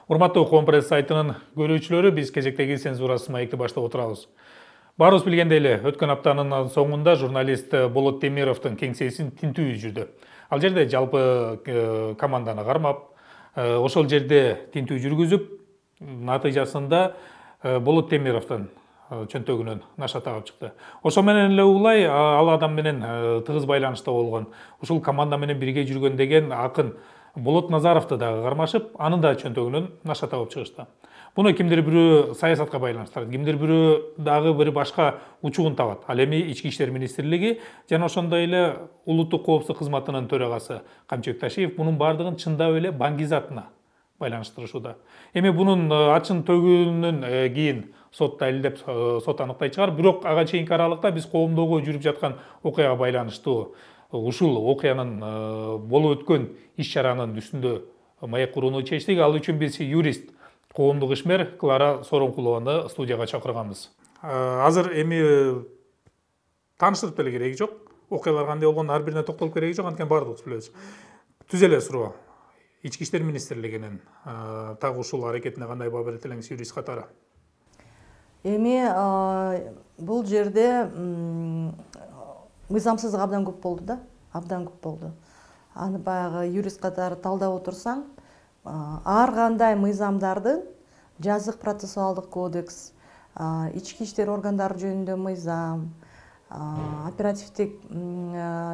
Урматтуу Коом пресс сайтынын көрүүчүлөрү, биз кезектеги цензурасыз маекти баштап отурабыз. Баарыбыз билгендей эле, өткөн аптанын соңунда журналист Болот Темировдун кеңсесин тинтүү жүрдү. Ал жерде жалпы команданы кармап, ошол жерде тинтүү жүргүзүп, натыйжасында Болот Темировдун чөнтөгүнөн наша тагып чыкты. Ошо менен эле улай ал адам менен тыгыз байланышта болгон, ушул команда менен бирге жүргөн деген акын Болот Назаровду дагы кармашып, анын да чөнтөгүнөн наша табып чыгышты. Буну кимдир бирөө саясатка байланыштырат, кимдир бирөө дагы бир башка учугун табат. Ал эми Ички иштер министрлиги жана ошондой эле улуттук коопсуздук кызматынын төрагасы Камчыбек Ташиев мунун бардыгын чындап эле баңгизатына байланыштырышууда. Эми бунун ачын төгүүнүн кийин сот далилдеп, сот аныктай чыгар. Бирок ага чейинки аралыкта биз коомдогу жүрүп жаткан окуяга байланыштуу ушул окуянын болуп өткөн иш-чаранын үстүндө маек курууну чечтик. Ал үчүн биз юрист, коомдук ишмер Клара Соронкулованы студияга чакырганбыз. Азыр эми тааныштырып деле кереги жок. Окуялар кандай болгонун ар бирине токтолуп кереги жок, анткени баардыгыбыз билебиз. Түз эле суроо. Ички иштер министрлигинин так ушул аракетине кандай баа берет элеңиз юрист катары? Эми бул жерде мыйзамсыздык абдан көп болду да, абдан көп болду. Аны баягы юрист катары талдап отурсаң, ар кандай мыйзамдардын жазык процессуалдык кодекс, ички иштер органдары жөнүндө мыйзам, оперативдик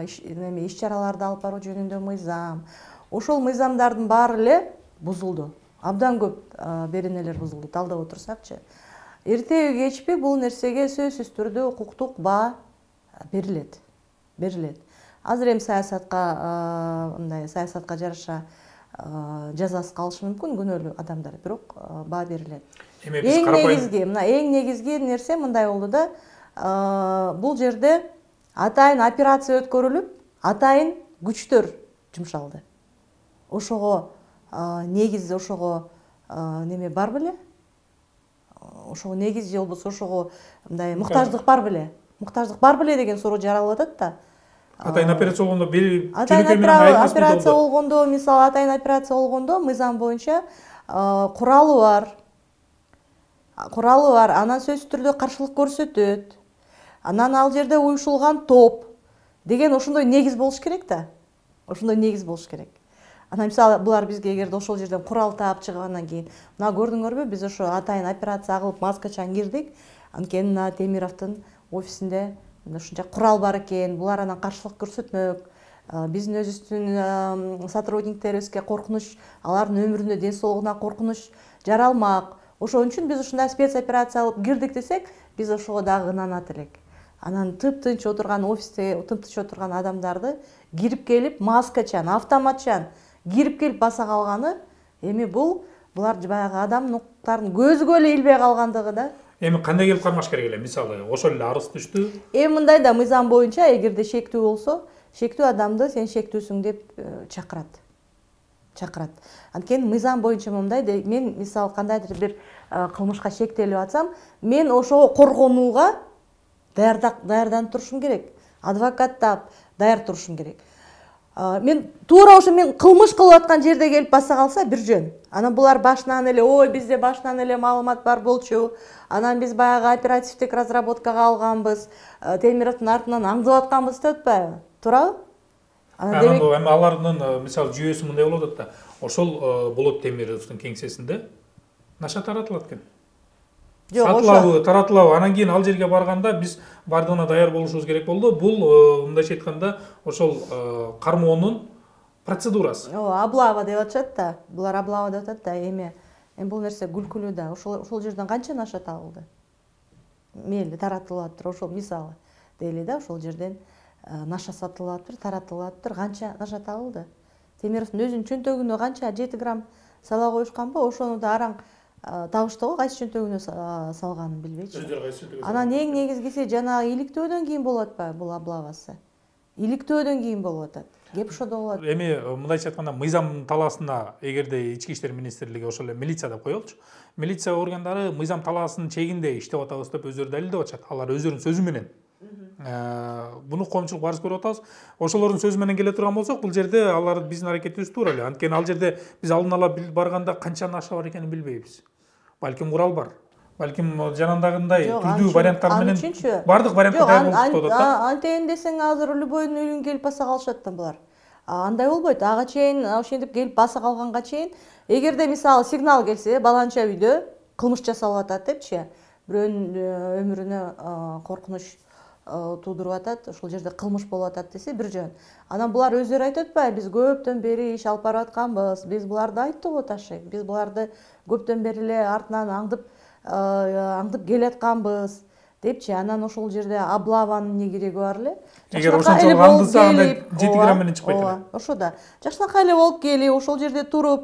иш-чараларды алып баруу жөнүндө мыйзам, ошол мыйзамдардын баары эле бузулду. Абдан көп беренелер бузулду, талдап отурсакчы. Эртеби кечпи бул нерсеге сөзсүз түрдө укуктук баа берилет. Азыр эми саясатка жараша жазасы калышы мүмкүн күнөөлүү адамдар, бирок баа берилет. Эң негизги нерсе мындай болду да, бул жерде атайын операция өткөрүлүп, атайын күчтөр жумшалды. Ошого негиз, ошого неме бар беле? Ошого негиз же болбосо ошого мындай муктаждык бар беле? Муктаждык бар беле деген суроо жаралып атат да. Атайын операция болгондо операция болгондо, мисалы атайын операция болгондо мыйзам боюнча куралы бар, анан сөзсүз түрдө каршылык көрсөтөт. Анан ал жерде уюшулган топ деген ошондой негиз болуш керек да. Ошондой негиз болуш керек. Анан мисалы булар бизге эгерде ошол жерден курал таап чыггандан кийин, мына көрдүңөрбү, биз ошо атайын операция кылып маскачан кирдик, анткени мына Темировдун офисинде ушунча курал бар экен, булар анан каршылык көрсөтмөк, биздин өзүбүздүн сотрудниктерибизге коркунуч, алардын өмүрүнө, ден соолугуна коркунуч жаралмак. Ошон үчүн биз ушундай спецоперация алып кирдик десек, биз ошого дагы ынанат элек. Анан тыптынч отурган офисте, тыптынч отурган адамдарды кирип келип, маскачан, автоматчан кирип келип баса калганы, эми булар баягы адамдын көзгө эле илбей калгандыгы да. Эми кандай келип кармаш керек эле? Мисалы, ошол эле арыз түштү. Эми мындай да мыйзам боюнча, эгерде шектүү болсо, шектүү адамды сен шектүүсүң деп чакырат. Анткени мыйзам боюнча мындай, мен мисалы кандайдыр бир кылмышка шектелип атсам, мен ошого коргонууга даярданып турушум керек. Адвокат таап даяр турушум керек. Мен туура ошо мен кылмыш кылып аткан жерде келип баса калса бир жөн. Анан булар башынан эле, ой, бизде башынан эле маалымат бар болчу. Анан биз баягы оперативдик разработкага алганбыз, Темировдун артынан аңдып атканбыз деп атпайбы? Туурабы? Эми алардын мисалы жүйөсү мындай болуп атат да. Ошол Болот Темировдун кеңсесинде наша таратылат экен. Таратылабы. Анан кийин ал жерге барганда биз бардыгына даяр болушубуз керек болду. Бул мындайча айтканда ошол кармоонун процедурасы. Облава деп атышат да. Булар облава деп атат да. Эми бул нерсе күлкүлүү да. Ошол жерден канча наша табылды? Мейли таратылып атыптыр. Ошол мисалы дейли да, ошол жерден наша сатылып атыптыр, таратылып атыптыр. Канча наша табылды? Темировдун өзүнүн чөнтөгүнө канча 7 грамм сала коюшканбы? Ошону да араң табышты го, кайсы чөнтөгүнө салганын билбейчи. Өздөрү кайсы чөнтөгүнө? Анан эң негизгиси жанагы иликтөөдөн кийин болуп атпайбы бул облавасы? Иликтөөдөн кийин болуп атат. Кеп ошодо болот. Эми мындайча айтканда мыйзам талаасына эгерде Ички иштер министрлиги ошол эле милиция деп коелучу. Милиция органдары мыйзам талаасынын чегинде иштеп атабыз деп өздөрү далилдеп атышат. Алар өздөрүнүн сөзү менен Буну коомчулук барыбыз көрүп атабыз. Ошолордун сөзү менен келе турган болсок, бул жерде алар биздин аракетибиз туура эле. Анткени ал жерде биз алдын ала барганда канча наша бар экенин билбейбиз. Балким Урал бар. Балким жанындагындай түрдүү варианттар менен бардык варианттар болуп атат да. Антейин десең азыр любойдун үйүн келип баса калышат да булар. Андай болбойт. Ага чейин ошентип келип баса калганга чейин, эгерде мисалы сигнал келсе, баланча үйдө кылмыш жасалып атат депчи, бирөөнүн өмүрүнө коркунуч туудуруп атат, ошол жерде кылмыш болуп атат десе бир жөн. Анан булар өздөрү айтып атпайбы, биз көптөн бери иш алып барып атканбыз, биз буларды айттык го Ташек, биз буларды көптөн бери эле артынан аңдып келатканбыз депчи. Анан ошол жерде облаванын эмне кереги бар эле? Эгер ошончолук аңдыса, анда 7 грамм менен чыкпайт эле. Ошо да. Жакшынакай эле болуп келип, ошол жерде туруп,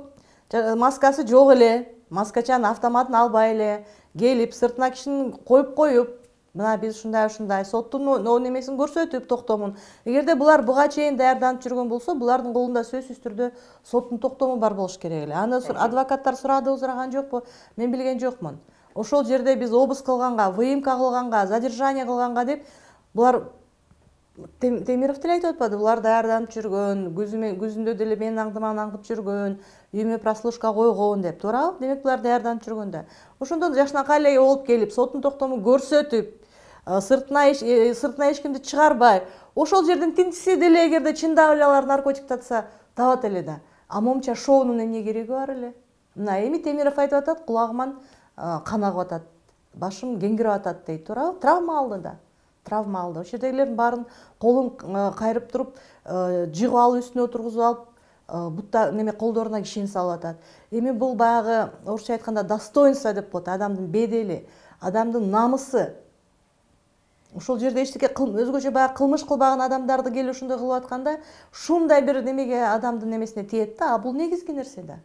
маскасы жок эле, маскачанын автоматын албай эле келип, сыртына кишини коюп, мына биз ушундай соттун немесин көрсөтүп, токтомун. Эгерде булар буга чейин даярданып жүргөн болсо, булардын колунда сөзсүз түрдө соттун токтому бар болуш керек эле. Аны адвокаттар сурадыбы, сураган жокпу? Мен билген жокмун. Ошол жерде биз обыск кылганга, выемка кылганга, задержание кылганга деп булар Темиров деле айтып атпады, булар даярданып жүргөн, күзүндө деле менин аңдыман аңдып жүргөн, үйүмө прослушка койгон деп, туурабы? Демек булар даярданып жүргөн да. Ошондон жакшынакай эле болуп келип, соттун токтому көрсөтүп, сыртына эч кимди чыгарбай, ошол жердин тинтиси деле эгерде чындап эле алар наркотик татса, табат эле да. А момча шоунун эмне кереги бар эле? Мына эми Темиров айтып атат, кулагыман кан агып атат, башым кеңирип атат дейт, туурабы? Травма алды да. Травма алды. Ошол жерлердин баарын колун кайрып туруп, жыгып алып үстүнө отургузуп алып, бутта неме колдоруна кишини салып атат. Эми бул баягы орусча айтканда достоинство деп коет, адамдын бедели, адамдын намысы. Ошол жерде эчтеке өзгөчө баягы кылмыш кылбаган адамдарды келип ушундай кылып атканда, ушундай бир немеге адамдын немесине тиет да. А бул негизги нерсе да.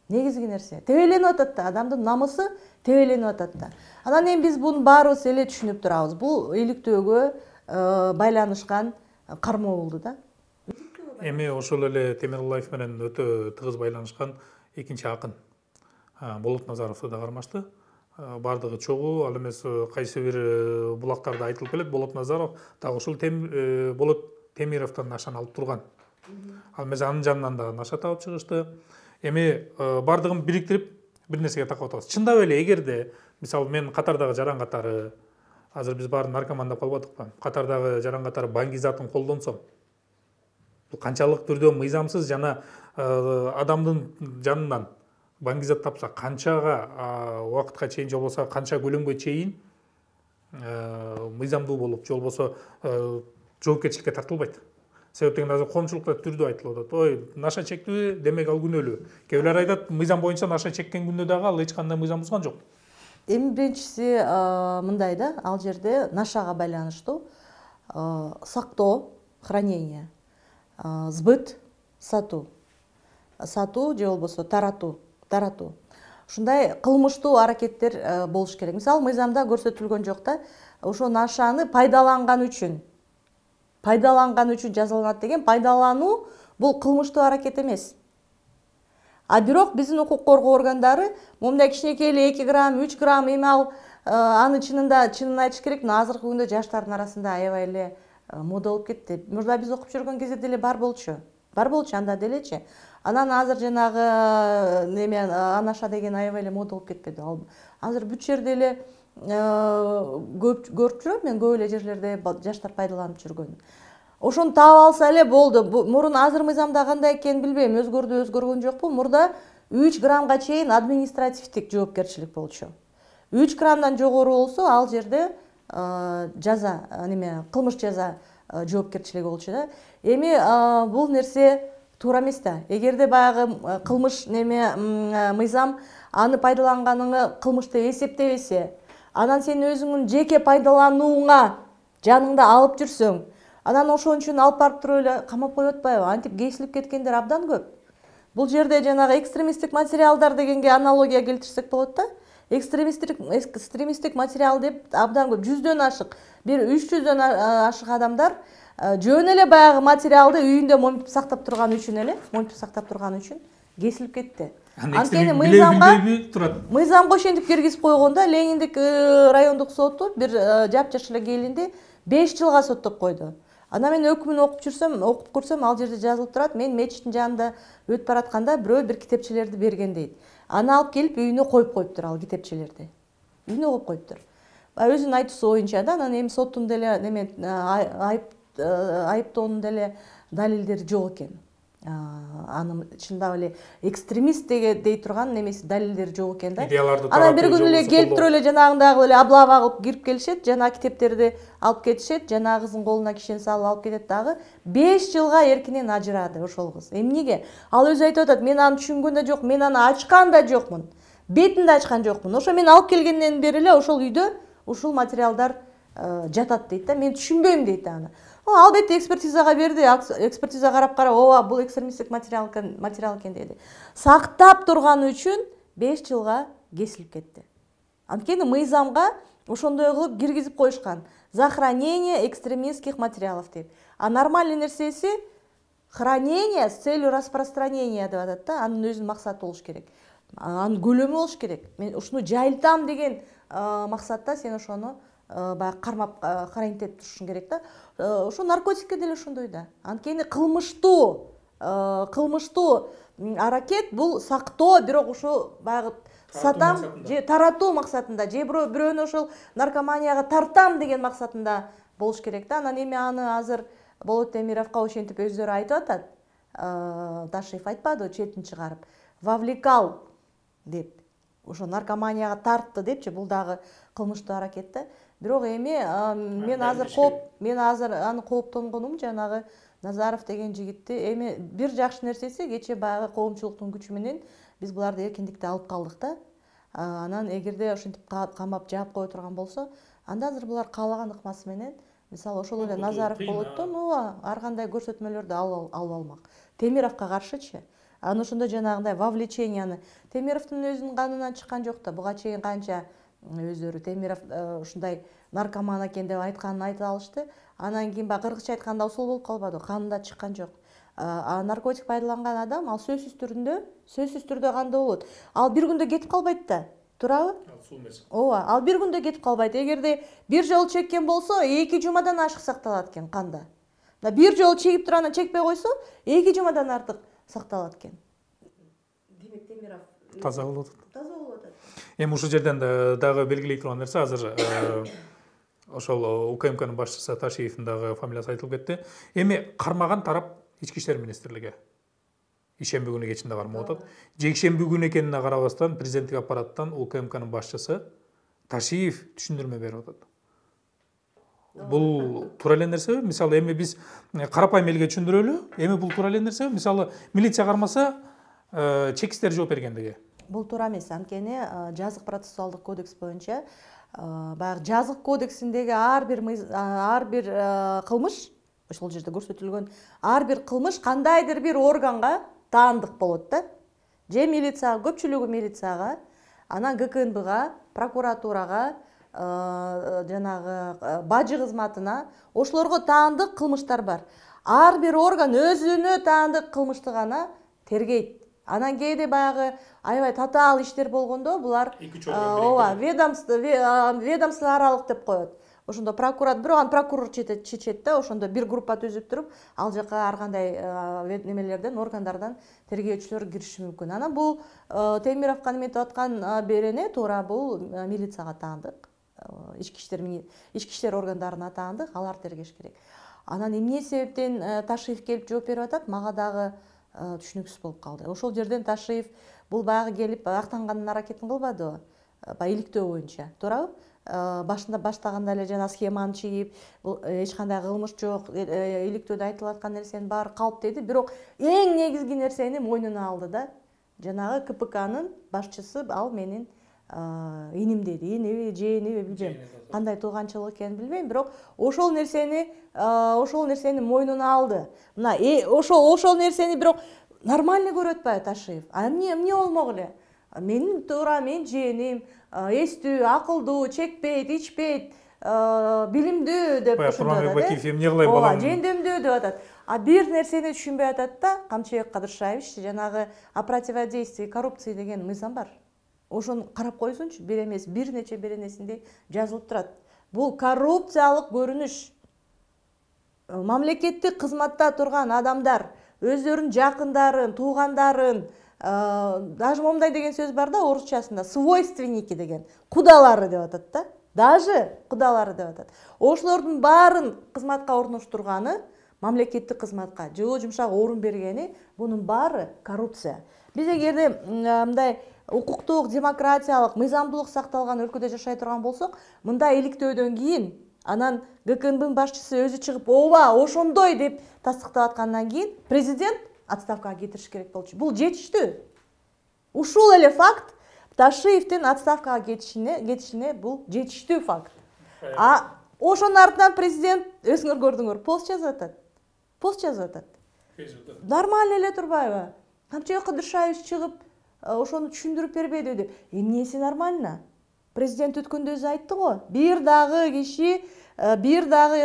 Негизги нерсе. Тебеленип атат да, адамдын намысы тебеленип атат да. Анан эми биз буну баарыбыз эле түшүнүп турабыз. Бул иликтөөгө байланышкан кармоо болду да. Эми ошол эле Темируллаев менен өтө тыгыз байланышкан экинчи акын Болот Назаровду да кармашты. Бардыгы чогуу, ал эмес кайсы бир булактарда айтылып келет. Болот Назаров дагы ушул Болот Темировдон нашаны алып турган. Ал эмес анын жанынан да наша табып чыгышты. Эми бардыгын бириктирип бир нерсеге такап атабыз. Чындап эле эгерде мисалы мен катардагы жаран катары, азыр биз баарын наркоман деп калбадыкпы? Катардагы жаран катары баңгизатын колдонсом, бул канчалык түрдө мыйзамсыз жана адамдын жанынан баңгизат тапса, канчага убакытка чейин же болбосо канча көлөмгө чейин мыйзамдуу болуп, же болбосо жоопкерчиликке тартылбайт. Себеп деген азыр коомчулукта түрдүү айтылып атат. Ой, наша чектүү, демек ал күнөөлүү. Кээ бирлер айтат, мыйзам боюнча наша чеккен күндө дагы ал эч кандай мыйзам бузган жок. Эми биринчиси мындай да, ал жерде нашага байланыштуу сактоо, хранение, сбыт, сатуу же болбосо таратуу. Ушундай кылмыштуу аракеттер болуш керек. Мисалы, мыйзамда көрсөтүлгөн жок да, ошо нашаны пайдаланган үчүн жазаланат деген. Пайдалануу бул кылмыштуу аракет эмес. А бирок биздин укук коргоо органдары момундай кичинекей эле 2 грамм, 3 грамм эми ал аны чынын айтыш керек, азыркы күндө жаштардын арасында аябай эле мода болуп кетти. Мурда биз окуп жүргөн кезде деле бар болчу анда делечи. Анан азыр жанагы неме анаша деген аябай эле мода болуп кетпеди. Азыр бүт жерде эле көрүп жүрөм, мен көп эле жерлерде жаштар пайдаланып жүргөн. Ошону таап алса эле болду. Мурун азыр мыйзамда кандай экенин билбейм, өзгөргөн жокпу. Мурда 3 граммга чейин административдик жоопкерчилик болчу. 3 граммдан жогору болсо ал жерде жаза, кылмыш жаза жоопкерчилиги болчу да. Эми бул нерсе туура эмес да. Эгерде баягы кылмыш мыйзам аны пайдаланганыңы кылмыш деп эсептебесе, анан сен өзүңүн жеке пайдаланууңа жаныңда алып жүрсөң, анан ошон үчүн алып барып туруп эле камап коюп атпайбы? Антип кейсилип кеткендер абдан көп. Бул жерде жанагы экстремисттик материалдар дегенге аналогия келтирсек болот да. Экстремисттик материал деп абдан көп, 100дөн ашык, бир 300дөн ашык адамдар жөн эле баягы материалды үйүндө моментип сактап турган үчүн кесилип кетти. Анткени мыйзамга ошентип киргизип койгондо Лениндик райондук соту бир жапжаш эле келинди 5 жылга соттоп койду. Ана мен өкүмүн окуп көрсөм, ал жерде жазылып турат, мен мечиттин жанында өтүп баратканда бирөө бир китепчелерди берген дейт. Аны алып келип үйүнө коюптур ал китепчелерди. Үйүнө коюп коюптур. Өзүнүн айтуусу боюнча да, анан эми соттун деле неме айыптоонун деле далилдери жок экен. Анын чындап эле экстремист дей турган немеси далилдери жок экен да. Анан бир күнү эле келип туруп эле жанагындагы эле облава кылып кирип келишет, жана китептерди алып кетишет, жанагы кыздын колуна кишени салып алып кетет дагы. 5 жылга эркинен ажырады ошол кыз. Эмнеге? Ал өзү айтып атат, мен аны түшүнгөн да жок, мен аны ачкан да жокмун. Бетин да ачкан жокмун. Ошо мен алып келгенден бери эле ошол үйдө ушул материалдар жатат дейт да. Мен түшүнбөйм дейт аны. Албетте экспертизага берди, экспертиза карап ооба бул экстремисттик материал экен деди. Сактап турганы үчүн 5 жылга кесилип кетти. Анткени мыйзамга ошондой кылып киргизип коюшкан. За хранение экстремистских материалов деп. А нормальный нерсеси хранение с целью распространения деп атат да. Анын өзүнүн максаты болуш керек. Анын көлөмү болуш керек. Мен ушуну жайылтам деген максатта сен ошону баягы кармап карантип турушуң керек да. Ошо наркотикке деле ошондой да. Анткени кылмыштуу аракет бул сактоо, бирок ошо баягы сатам же таратуу максатында, же бирөөнү ошол наркоманияга тартам деген максатында болуш керек да. Анан эми аны азыр Болот Темировго ошентип өздөрү айтып атат. Ташиев айтпады, четин чыгарып. Вовлекал деп. Ошо наркоманияга тартты депчи, бул дагы кылмыштуу аракет да. Бирок эми мен азыр аны кооптонгонум жанагы Назаров деген жигитти. Эми бир жакшы нерсеси кече баягы коомчулуктун күчү менен биз буларды эркиндикте алып калдык да. Анан эгерде ошентип камап жаап кое турган болсо, анда азыр булар каалаган ыкмасы менен, мисалы ошол эле Назаров Болоттон ар кандай көрсөтмөлөрдү алып алмак. Темировго каршычы. Аны ошондо жанагындай вовлеченияны Темировдун өзүнүн канынан чыккан жок да. Буга чейин канча өздөрү Темиров ушундай наркоман экен деп айтканын айтып алышты. Анан кийин баягы кыргызча айтканда усул болуп калбады, канында чыккан жок. Наркотик пайдаланган адам ал сөзсүз түрдө кандай болот? Ал бир күндө кетип калбайт да. Туурабы? Ооба, ал бир күндө кетип калбайт. Эгерде бир жолу чеккен болсо, 2 жумадан ашык сакталат экен канда. Бир жолу чегип туруп анан чекпей койсо, 2 жумадан артык сакталат экен. Демек Темиров таза болуп атат. Таза болуп атат. Эми ушул жерден дагы белгилей турган нерсе, азыр ошол УКМКнын башчысы Ташиевдин дагы фамилиясы айтылып кетти. Эми кармаган тарап Ички иштер министрлиги. Ишемби күнү кечинде кармап атат. Жекшемби күнү экенине карабастан президенттик аппараттан УКМКнын башчысы Ташиев түшүндүрмө берип атат. Бул туура эле нерсеби? Мисалы эми биз карапайым элге түшүндүрөлү. Эми бул туура эле нерсеби? Мисалы милиция кармаса чекистер жооп бергендиги. Бул туура эмес. Анткени жазык процессуалдык кодекс боюнча баягы жазык кодексиндеги ар бир кылмыш, ошол жерде көрсөтүлгөн ар бир кылмыш кандайдыр бир органга таандык болот да. Же милицияга, көпчүлүгү милицияга, анан ГКНБга, прокуратурага, жанагы бажы кызматына, ошолорго таандык кылмыштар бар. Ар бир орган өзүнө таандык кылмышты гана тергейт. Анан кээде баягы аябай татаал иштер болгондо булар ооба ведомство аралык деп коет. Ошондо прокурор чечет да, ошондо бир группа түзүп туруп, ал жака ар кандай немелерден, органдардан тергөөчүлөр кириши мүмкүн. Анан бул Темировго неметип аткан берене туура, бул милицияга таандык, ички иштер органдарына таандык, алар тергеш керек. Анан эмне себептен Ташиев келип жооп берип атат, мага дагы түшүнүксүз болуп калды. Ошол жерден Ташиев бул баягы келип актанганын аракетин кылбадыбы? Иликтөө боюнча, туурабы? Баштаганда эле жана схеманы чийип, эч кандай кылмыш жок, иликтөөдө айтылып аткан нерсенин баары калп деди, бирок эң негизги нерсени мойнуна алды да. Жанагы КПКнын башчысы ал менин иним деди. Иниби, жээниби билбейм. Кандай тууганчылык экенин билбейм, бирок ошол нерсени мойнуна алды. Мына ошол нерсени бирок нормально көрүп атпайбы Ташиев? Эмне болмок эле? Мен жээним, эстүү, акылдуу, чекпейт, ичпейт, билимдүү деп ошондой да. Эмне кылайм балам? Жөндөмдүү деп атат. А бир нерсени түшүнбөй атат да, Камчыбек Кадыршаевич, жанагы о противодействии коррупции деген мыйзам бар. Ошону карап койсунчу, бир эмес, бир нече беренесинде жазылып турат. Бул коррупциялык көрүнүш. Мамлекеттик кызматта турган адамдар өздөрүнүн жакындарын, туугандарын, даже момундай деген сөз бар да орусчасында, свойственники деген, кудалары деп атат да. Даже кудалары деп атат. Ошолордун баарын кызматка орноштурганы, мамлекеттик кызматка жылуу жумшак орун бергени, бунун баары коррупция. Биз эгерде мындай укуктук, демократиялык, мыйзамдуулук сакталган өлкөдө жашай турган болсок, мындай иликтөөдөн кийин анан ГКНБнын башчысы өзү чыгып, ооба, ошондой деп тастыктап аткандан кийин президент отставкага кетириш керек болчу. Бул жетиштүү. Ушул эле факт Ташиевдин отставкага кетишине бул жетиштүү факт. Ошонун артынан президент өзүңөр көрдүңөр, пост жазып атат. Пост жазып атат. Нормально эле турбайбы? Камчыбек Кыдыршаевич чыгып, ошону түшүндүрүп бербеди деп. Эмнеси нормально? Президент өткөндө өзү айтты го. Бир дагы киши, бир дагы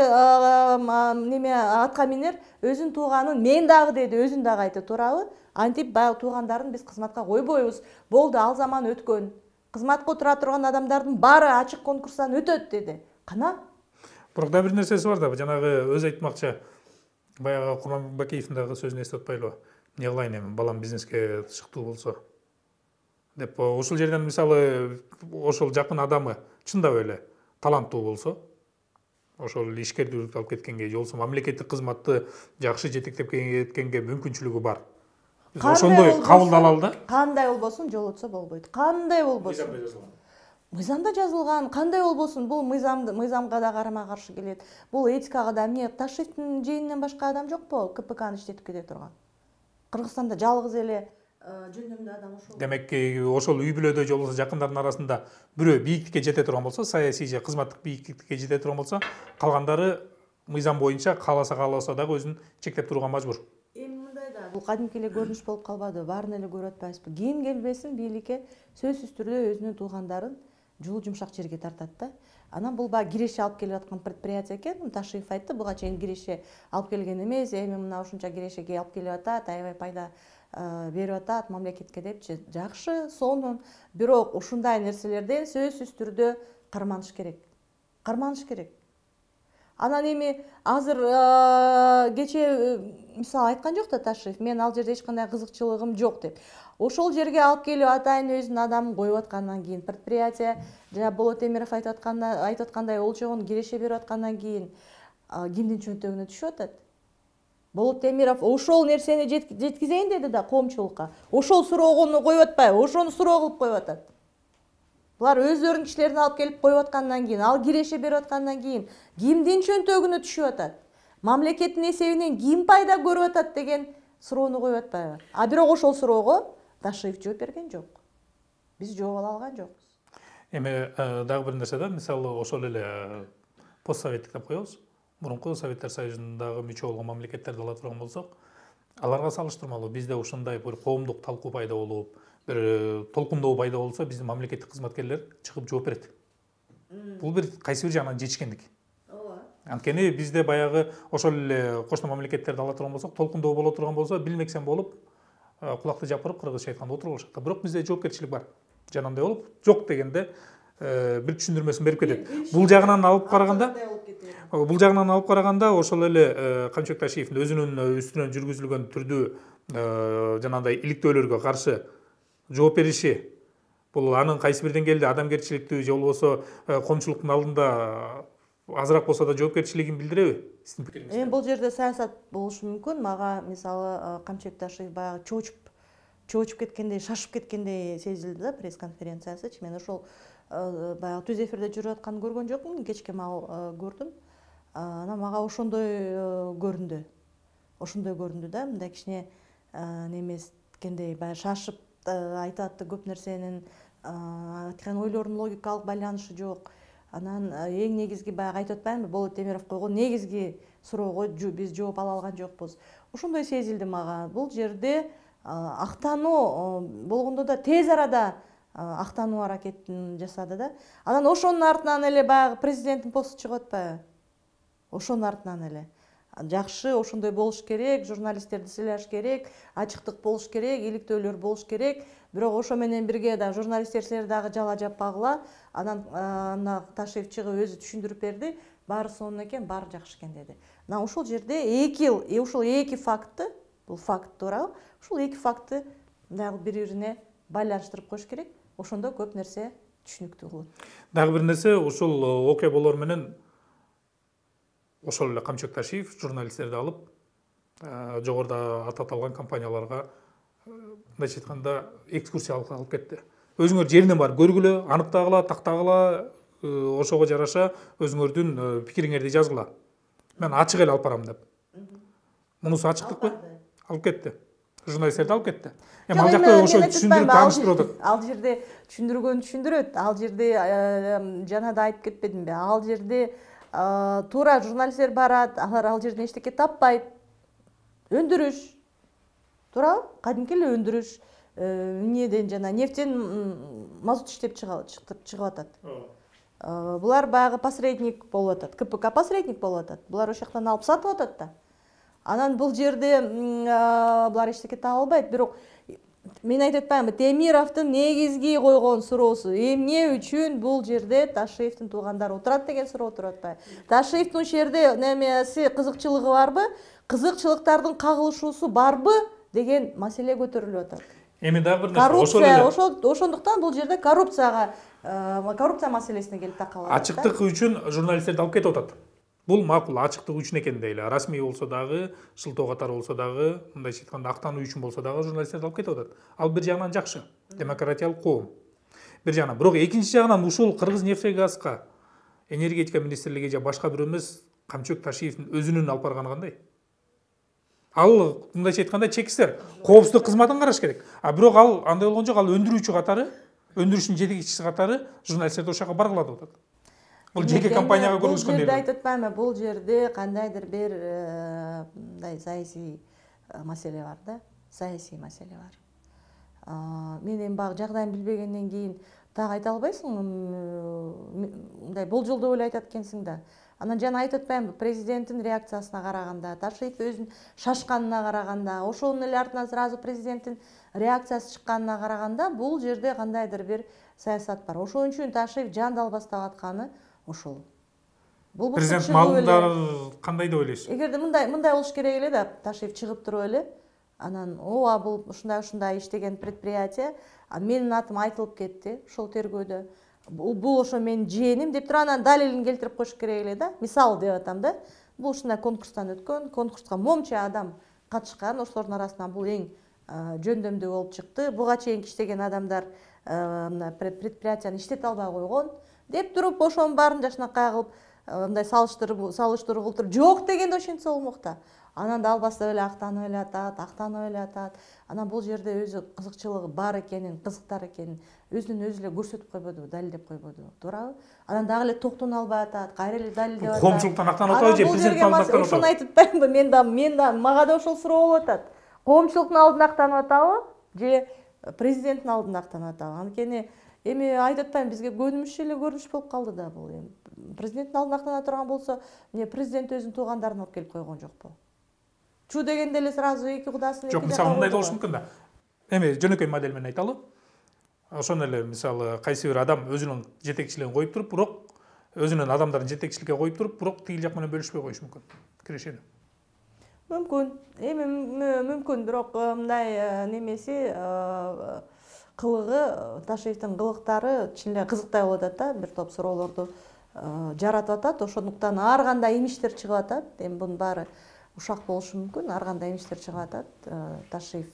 атка минер өзүнүн тууганын мен дагы деди, өзүн дагы айтты, туурабы? Антип баягы туугандарын биз кызматка койбойбуз. Болду, ал заман өткөн. Кызматка отура турган адамдардын баары ачык конкурстан өтөт деди. Кана? Бирок да бир нерсеси бар да, жанагы өзү айтмакчы, баягы Курманбек Бакиевдин дагы сөзүн эстеп атпайлыбы? Не кылайын эми, балам бизнеске шыктуу болсо деп. Ушул жерден мисалы ошол жакын адамы чындап эле таланттуу болсо, ошол ишкерди алып кеткенге, же болбосо мамлекеттик кызматты жакшы жетектеп кеткенге мүмкүнчүлүгү бар. Биз ошондой кабылдалалы да. Кандай болбосун жолотсо болбойт. Кандай болбосун. Мыйзамда жазылган, кандай болбосун, бул мыйзамга да карама-каршы келет. Бул этикага да эмне, Ташиевдин жээнинен башка адам жокпу КПКны иштетип кете турган? Кыргызстанда жалгыз эле жөндөмдүү адам ошол. Демек, ошол үй бүлөдө же болбосо жакындардын арасында бирөө бийиктикке жете турган болсо, саясий же кызматтык бийиктикке жете турган болсо, калгандары мыйзам боюнча кааласа дагы өзүн чектеп турууга мажбур. Эми мындай да, бул кадимки эле көрүнүш болуп калбадыбы? Баарын эле көрүп атпайбызбы? Ким келбесин бийликке сөзсүз түрдө өзүнүн туугандарын жылуу жумшак жерге тартат да. Анан бул баягы киреше алып келип аткан предприятие экен. Ташиев айтты, буга чейин киреше алып келген эмес, эми мына ушунча кирешеге алып келип атат, аябай пайда берип атат мамлекетке депчи. Жакшы, сонун. Бирок ушундай нерселерден сөзсүз түрдө карманыш керек. Карманыш керек. Анан эми азыр кечээ мисалы айткан жок да Ташиев, мен ал жерде эч кандай кызыкчылыгым жок деп. Ошол жерге алып келип атайын өзүнүн адамын коюп аткандан кийин, предприятие жана Болот Темиров айтып аткандай олчогон киреше берип аткандан кийин кимдин чөнтөгүнө түшүп атат? Болот Темиров ошол нерсени жеткизейин деди да коомчулукка. Ошол суроону коюп атпайбы? Ошону суроо кылып коюп атат. Булар өздөрүнүн кишилерин алып келип коюп аткандан кийин, ал киреше берип аткандан кийин кимдин чөнтөгүнө түшүп атат? Мамлекеттин эсебинен ким пайда көрүп атат деген суроону коюп атпайбы? Бирок ошол суроого Ташиев жооп берген жок. Биз жооп ала алган жокпуз. Эми дагы бир нерсе да, мисалы ошол эле постсоветтик деп коебуз. Мурунку Советтер Союзундагы мүчө болгон мамлекеттерди ала турган болсок, аларга салыштырмалуу бизде ушундай бир коомдук талкуу пайда болуп, бир толкундоо пайда болсо, биздин мамлекеттик кызматкерлер чыгып жооп берет. Бул бир кайсы бир жагынан жетишкендик. Ооба. Анткени бизде баягы ошол эле кошмо мамлекеттерди ала турган болсок, толкундоо боло турган болсо, билмексен болуп, кулакты жапырып кыргызча айтканда отуруп алышат. Бирок бизде жоопкерчилик бар. Жанагындай болуп, жок дегенде бир түшүндүрмөсүн берип кетет. Бул жагынан алып караганда, ошол эле Камчыбек Ташиевдин өзүнүн үстүнөн жүргүзүлгөн түрдүү жанагындай иликтөөлөргө каршы жооп бериши, бул анын кайсы бир деңгээлде адамгерчиликтүү же болбосо коомчулуктун алдында азыраак болсо да жоопкерчилигин билдиреби? Сиздин пикириңиз? Эми бул жерде саясат болушу мүмкүн. Мага мисалы Камчыбек Ташиев баягы чоочуп кеткендей, шашып кеткендей сезилди да пресс-конференциясычы. Мен ошол баягы түз эфирде жүрүп атканын көргөн жокмун, кечке маал көрдүм. Анан мага ошондой көрүндү. Ошондой көрүндү да, мындай кичине немескендей, баягы шашып айтып атты көп нерсенин, айткан ойлорунун логикалык байланышы жок. Анан эң негизги баягы айтып атпаймынбы, Болот Темиров койгон негизги суроого биз жооп ала алган жокпуз. Ошондой сезилди мага. Бул жерде актануу болгондо да тез арада актануу аракетин жасады да. Анан ошонун артынан эле баягы президенттин посту чыгып атпайбы? Ошонун артынан эле. Жакшы, ошондой болуш керек, журналисттерди сыйлаш керек, ачыктык болуш керек, иликтөөлөр болуш керек. бирок ошо менен бирге да журналисттер силер дагы жала жаппагыла. Анан Ташиев чыгып өзү түшүндүрүп берди. Баары сонун экен, баары жакшы экен деди. Мына ушул жерде ушул эки фактты, бул факт туурабы? Ушул эки фактты дагы бири-бирине байланыштырып коюш керек. Ошондо көп нерсе түшүнүктүү болот. Дагы бир нерсе, ушул окуя болор менен ошол эле Камчыбек Ташиев журналисттерди алып, жогоруда аталган компанияларга мындайча айтканда экскурсиялыкка алып кетти. Өзүңөр жеринен барып көргүлө, аныктагыла, тактагыла, ошого жараша өзүңөрдүн пикириңерди жазгыла. Мен ачык эле алып барам деп. Мунусу ачыктыкпы? Алып кетти. Журналисттерди алып кетти. Эми ал жакта ошо түшүндүрүп тааныштырып атат. Ал жерде түшүндүргөн түшүндүрөт. Ал жерде жана да айтып кетпедимби? Ал жерде туура журналисттер барат, алар ал жерден эчтеке таппайт. Өндүрүш. Туурабы? Кадимки эле өндүрүш. Эмнеден жана нефтен мазут иштеп чыгып атат. Булар баягы посредник болуп атат. КПК посредник болуп атат. Булар ошол жактан алып сатып атат да. Анан бул жерде булар эчтеке таба албайт. Бирок мен айтып атпаймынбы, Темировдун негизги койгон суроосу эмне үчүн бул жерде Ташиевдин туугандары отурат деген суроо туруп атпайбы? Ташиевдин ушул жерде немеси кызыкчылыгы барбы? Кызыкчылыктардын кагылышуусу барбы деген маселе көтөрүлүп атат. Эми дагы бир нерсе, ошондуктан бул жерде коррупция маселесине келип такалып атат. Ачыктык үчүн журналисттерди алып кетип атат. Бул макул, ачыктык үчүн экен дейли. Расмий болсо дагы, шылтоо катары болсо дагы, мындайча айтканда актануу үчүн болсо дагы журналисттерди алып кетип атат. Ал бир жагынан жакшы, демократиялык коом. Бир жагынан, бирок экинчи жагынан ушул Кыргыз-Нефтегазга энергетика министрлиги же башка бирөө эмес, Камчыбек Ташиевдин өзүнүн алып барганы кандай? Ал мындайча айтканда чекистер, коопсуздук кызматын караш керек. Бирок ал андай болгон жок, ал өндүрүүчү катары, өндүрүштүн жетекчиси катары журналисттерди ошол жака баргыла деп атат. Бул жеке компанияга көргөзгөн дейли. Айтып атпаймынбы, бул жерде кандайдыр бир мындай саясий маселе бар да, саясий маселе бар. Мен эми баягы жагдайын билбегенден кийин так айта албайсың, мындай болжолдоп эле айтат экенсиң да. Анан жана айтып атпаймынбы, президенттин реакциясына караганда, Ташиев өзүнүн шашканына караганда, ошонун эле артынан сразу президенттин реакциясы чыкканына караганда, бул жерде кандайдыр бир саясат бар. Ошон үчүн Ташиев жан далбастап атканы ошол. Президент маалымдары кандай деп ойлойсуз? Эгерде мындай болуш керек эле да, Ташиев чыгып туруп эле, анан ооба бул ушундай иштеген предприятие, менин атым айтылып кетти ошол тергөөдө. Бул ошо менин жээним деп туруп анан далилин келтирип коюш керек эле да. Мисалы деп атам да. Бул ушундай конкурстан өткөн, конкурска момча адам катышкан, ошолордун арасынан бул эң жөндөмдүү болуп чыкты. Буга чейин иштеген адамдар предприятияны иштете албай койгон деп туруп ошонун баарын жакшынакай кылып мындай салыштыруу кылтыр жок дегенде ошентсе болмок да. Анан да албастап эле актанып эле атат. Анан бул жерде өзү кызыкчылыгы бар экенин, кызыктар экенин өзүнөн өзү эле көрсөтүп койбодубу, далилдеп койбодубу, туурабы? Анан дагы эле токтоно албай атат, кайра эле далилдеп атат. Коомчулуктан актанып атабы же президенттин алдынан актанып атабы? Ошону айтып атпаймынбы, мен да мага да ошол суроо болуп атат. Коомчулуктун алдында актанып атабы же президенттин алдында актанып атабы? Анткени эми айтып атпаймынбы, бизге көнүмүшчө эле көрүнүш болуп калды да бул. Президенттин алдында актана турган болсо, президент өзүнүн туугандарын алып келип койгон жокпу? Чу дегенде эле сразу эки кудасын жок, мисалы мындай болуш мүмкүн да. Эми жөнөкөй модель менен айталы. Ошону эле мисалы кайсы бир адам өзүнүн жетекчилигин коюп туруп, бирок өзүнүн адамдарын жетекчиликке коюп туруп, бирок тиги жак менен бөлүшпөй коюш мүмкүн. Кирешени. Мүмкүн. Эми мүмкүн, бирок мындай немеси кылыгы, Ташиевдин кылыктары чын эле кызыктай болуп атат да, бир топ суроолорду жаратып атат. Ошондуктан ар кандай имиштер чыгып атат. Эми бунун баары ушак болушу мүмкүн, ар кандай имиштер чыгып атат. Ташиев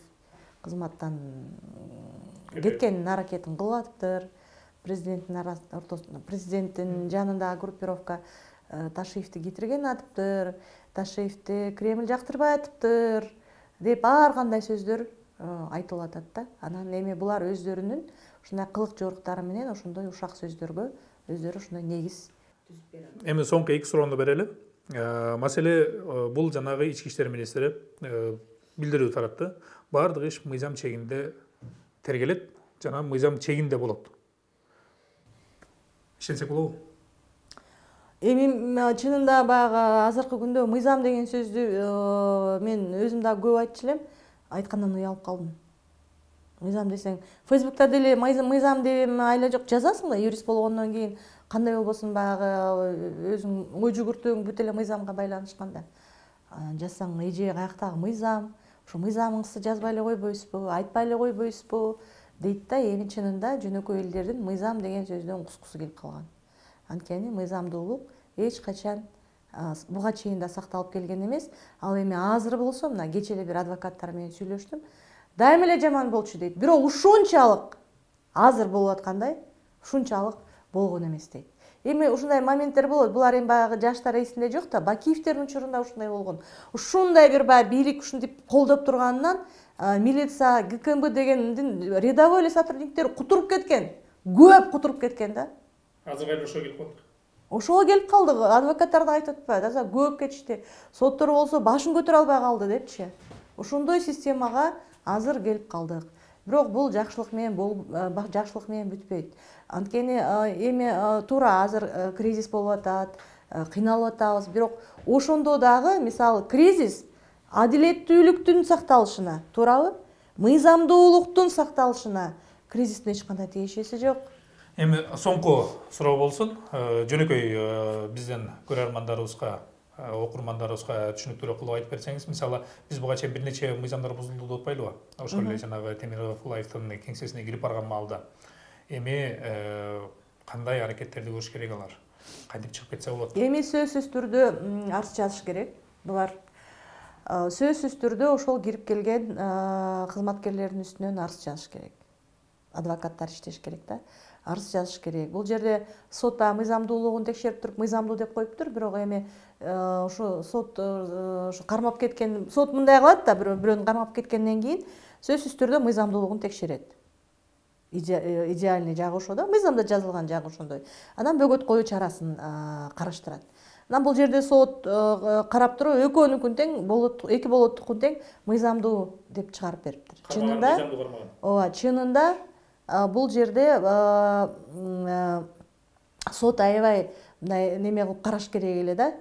кызматтан кеткенин аракетин кылып атыптыр. Президенттин жанындагы группировка Ташиевди кетирген атыптыр. Ташиевди Кремль жактырбай атыптыр деп ар кандай сөздөр айтылып атат да. Анан эми булар өздөрүнүн ушундай кылык жоруктары менен ошондой ушак сөздөргө өздөрү ушундай негиз түзүп берет. Эми соңку эки суроону берели. Маселе бул жанагы ички иштер министри билдирүү таратты. Баардык иш мыйзам чегинде тергелет жана мыйзам чегинде болот. Ишенсек болобу? Эми чынында баягы азыркы күндө мыйзам деген сөздү мен өзүм да көп айтчу элем, айткандан уялып калдым. Мыйзам десең, Facebook'ta деле мыйзам деп айла жок, жазасың да юрист болгондон кийин кандай болбосун баягы өзүң ой жүгүртүүң бүт эле мыйзамга байланышканда. Жазсаң, эже каяктагы мыйзам, ошо мыйзамыңызды жазбай эле койбойсузбу, айтпай эле койбойсузбу дейт да. Эми чынында жөнөкөй элдердин мыйзам деген сөздөн кускусу келип калган. Анткени мыйзамдуулук эч качан буга чейин да сакталып келген эмес. Ал эми азыр болсо, мына кечээ эле бир адвокаттар менен сүйлөштүм. Дайым эле жаман болчу дейт. Бирок ушунчалык азыр болуп аткандай, ушунчалык болгон эмес дейт. Эми ушундай моменттер болот. Булар эми баягы жаштар эсинде жок да, Бакиевдердин учурунда ушундай болгон. Ушундай бир баягы бийлик ушинтип колдоп турганынан милиция, ГКМБ дегендин рядовой эле сотрудниктери кутуруп кеткен. Көп кутуруп кеткен да. Азыр эле ошо келип калдык. Ошого келип калдык. Адвокаттар да айтып атпайбы? Азыр көп кетишти. Соттор болсо башын көтөрө албай калды депчи. Ошондой системага азыр келип калдык. Бирок бул жакшылык менен бүтпөйт. Анткени эми туура азыр кризис болуп атат, кыйналып атабыз. Бирок ошондо дагы, мисалы, кризис адилеттүүлүктүн сакталышына, туурабы? Мыйзамдуулуктун сакталышына кризистин эч кандай тиешеси жок. Эми соңку суроо болсун. Жөнөкөй бизден көрөрмандарыбызга, окурмандарыбызга түшүнүктүүрөөк кылып айтып берсеңиз, мисалы, биз буга чейин бир нече мыйзамдар бузулду деп атпайлыбы? Ошол эле жанагы Темиров-Лаевдин кеңсесине кирип барган маалда. Эми кандай аракеттерди көрүш керек алар? Кантип чыгып кетсе болот? Эми сөзсүз түрдө арыз жазыш керек. Булар сөзсүз түрдө ошол кирип келген кызматкерлердин үстүнөн арыз жазыш керек. Адвокаттар иштеш керек да. Арыз жазыш керек. Бул жерде сот мыйзамдуулугун текшерип туруп, мыйзамдуу деп коюптур, бирок эми ошо сот кармап кеткен, сот мындай кылат да, бирөөнү кармап кеткенден кийин сөзсүз түрдө мыйзамдуулугун текшерет. Идеальный жагы ошо да, мыйзамда жазылган жагы ошондой. Анан бөгөт коюу чарасын караштырат. Анан бул жерде сот карап туруп, экөөнүкүн тең, эки болоттукун тең мыйзамдуу деп чыгарып бериптир. Чынында бул жерде сот аябай неме кылып караш керек эле да.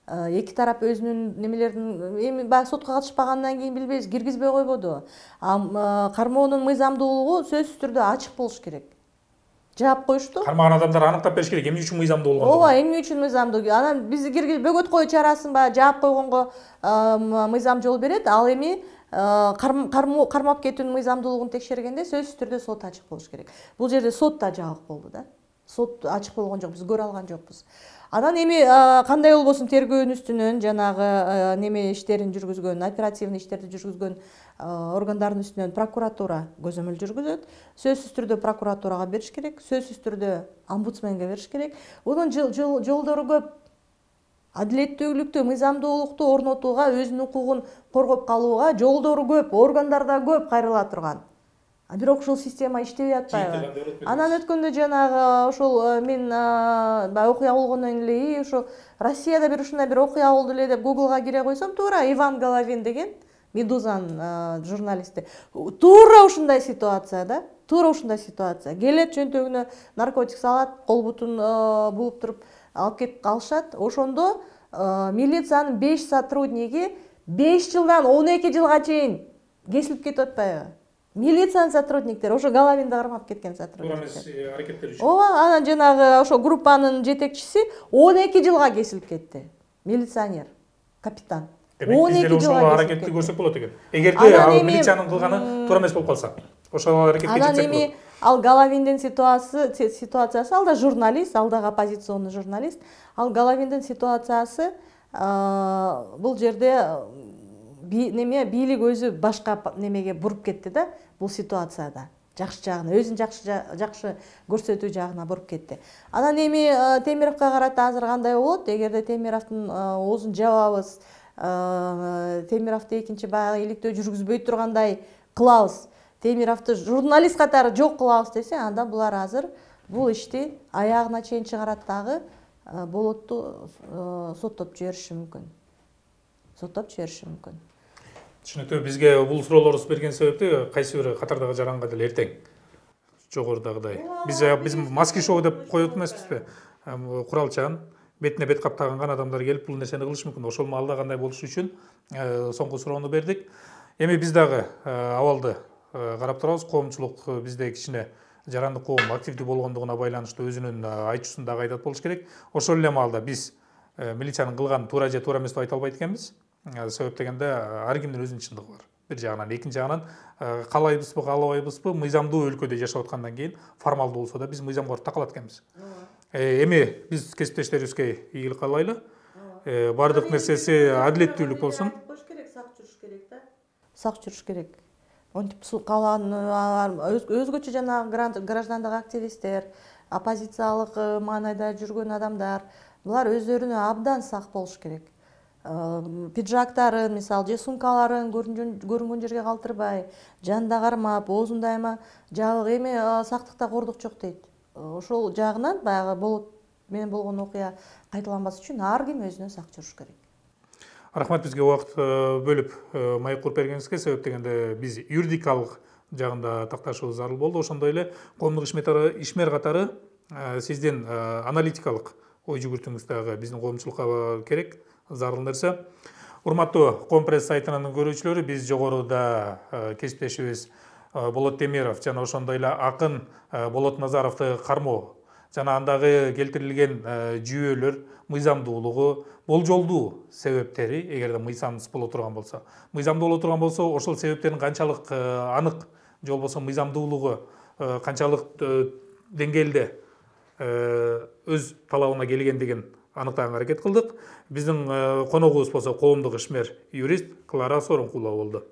Эки тарап өзүнүн немелерин эми баягы сотко катышпагандан кийин билбейбиз, киргизбей койбоду. Кармоонун мыйзамдуулугу сөзсүз түрдө ачык болуш керек. Жаап коюшту. Кармаган адамдар аныктап бериш керек, эмне үчүн мыйзамдуу болгондугун. Ооба, эмне үчүн мыйзамдуу. Анан биз бөгөт коюу чарасын баягы жаап койгонго мыйзам жол берет. Ал эми кармап кетүүнүн мыйзамдуулугун текшергенде сөзсүз түрдө сот ачык болуш керек. Бул жерде сот да жабык болду да. Сот ачык болгон жок, биз көрө алган жокпуз. Анан эми кандай болбосун тергөөнүн үстүнөн жанагы неме иштерин жүргүзгөн, оперативный иштерди жүргүзгөн органдардын үстүнөн прокуратура көзөмөл жүргүзөт. Сөзсүз түрдө прокуратурага бериш керек, сөзсүз түрдө омбудсменге бериш керек. Мунун жолдору көп. Адилеттүүлүктү, мыйзамдуулукту орнотууга, өзүнүн укугун коргоп калууга жолдору көп, органдарда көп кайрыла турган. Бирок ушул система иштебей атпайбы? Анан өткөндө жанагы ошол мен окуя болгондон эле ошо Россияда бир ушундай бир окуя болду эле деп Google'га кире койсом, туура Иван Головин деген Медузанын журналисти. Туура ушундай ситуация да. Туура ушундай ситуация. Келет чөнтөгүнө наркотик салат, кол бутун бууп туруп алып кетип калышат. Ошондо милициянын 5 сотрудниги 5 жылдан 12 жылга чейин кесилип кетип атпайбы? Милициянын сотрудниктери, ошо Головинди кармап кеткен сотрудниктер. Туура эмес аракеттер үчүн. Ооба, анан жанагы ошо группанын жетекчиси 12 жылга кесилип кетти. Милиционер, капитан. Демек, биз деле ошого аракетти көрсөк болот экен. Эгерде ал милициянын кылганы туура эмес болуп калса, ошол аракетке жетсек болот. Анан эми ал Головиндин ситуациясы, ал да журналист, ал дагы оппозиционный журналист. Ал Головиндин ситуациясы бул жерде бийлик өзү башка немеге буруп кетти да, бул ситуацияда. Жакшы жагына, өзүн жакшы көрсөтүү жагына буруп кетти. Анан эми Темировго карата азыр кандай болот? Эгерде Темировдун оозун жабабыз, Темировду экинчи баягы иликтөө жүргүзбөй тургандай кылабыз, Темировду журналист катары жок кылабыз десе, анда булар азыр бул ишти аягына чейин чыгарат дагы болотту соттоп жибериши мүмкүн. Түшүнүктүү. Бизге бул суроолорубузду берген себепти кайсы бир катардагы жаранга деле эртең жогорудагыдай. Биз маски шоу деп коет эмеспизби? Куралчан, бетине бет кап тагынган адамдар келип бул нерсени кылышы мүмкүн. Ошол маалда кандай болуш үчүн соңку суроону бердик. Эми биз дагы абалды карап турабыз. Коомчулук бизде кичине жарандык коом активдүү болгондугуна байланыштуу өзүнүн айтуусун дагы айтат болуш керек. Ошол эле маалда биз милициянын кылган туура же туура эмес деп айта албайт экенбиз. Себеп дегенде ар кимдин өзүнүн чындыгы бар. Бир жагынан, экинчи жагынан каалайбызбы, каалабайбызбы, мыйзамдуу өлкөдө жашап аткандан кийин формалдуу болсо да биз мыйзамга такалат экенбиз. Эми биз кесиптештерибизге ийгилик каалайлы. Бардык нерсеси адилеттүүлүк болсун. Сак жүрүш керек да. Сак жүрүш керек. Монтип калган өзгөчө жанагы граждандык активисттер, оппозициялык маанайда жүргөн адамдар, булар өздөрүнө абдан сак болуш керек. Пиджактарын, мисалы, же сумкаларын көрүнгөн жерге калтырбай, жанында кармап, оозун дайыма жабык. Эми сактыкта кордук жок дейт. Ошол жагынан баягы болот менен болгон окуя кайталанбас үчүн ар ким өзүнө сак жүрүш керек. Рахмат бизге убакыт бөлүп маек куруп бергениңизге. Себеп дегенде биз юридикалык жагында такташыбыз зарыл болду. Ошондой эле коомдук ишмер катары сиздин аналитикалык ой жүгүртүүңүз дагы биздин коомчулукка керек, зарыл нерсе. Урматтуу Коом пресс сайтынын көрүүчүлөрү, биз жогоруда кесиптешибиз Болот Темиров жана ошондой эле акын Болот Назаровду кармоо жана андагы келтирилген жүйөлөр, мыйзамдуулугу, болжолдуу себептери, эгерде мыйзамсыз боло турган болсо, ошол себептердин канчалык анык же болбосо мыйзамдуулугу канчалык деңгээлде өз талабына келгендигин аныктаганга аракет кылдык. Биздин коногубуз болсо коомдук ишмер юрист Клара Сооронкулова болду.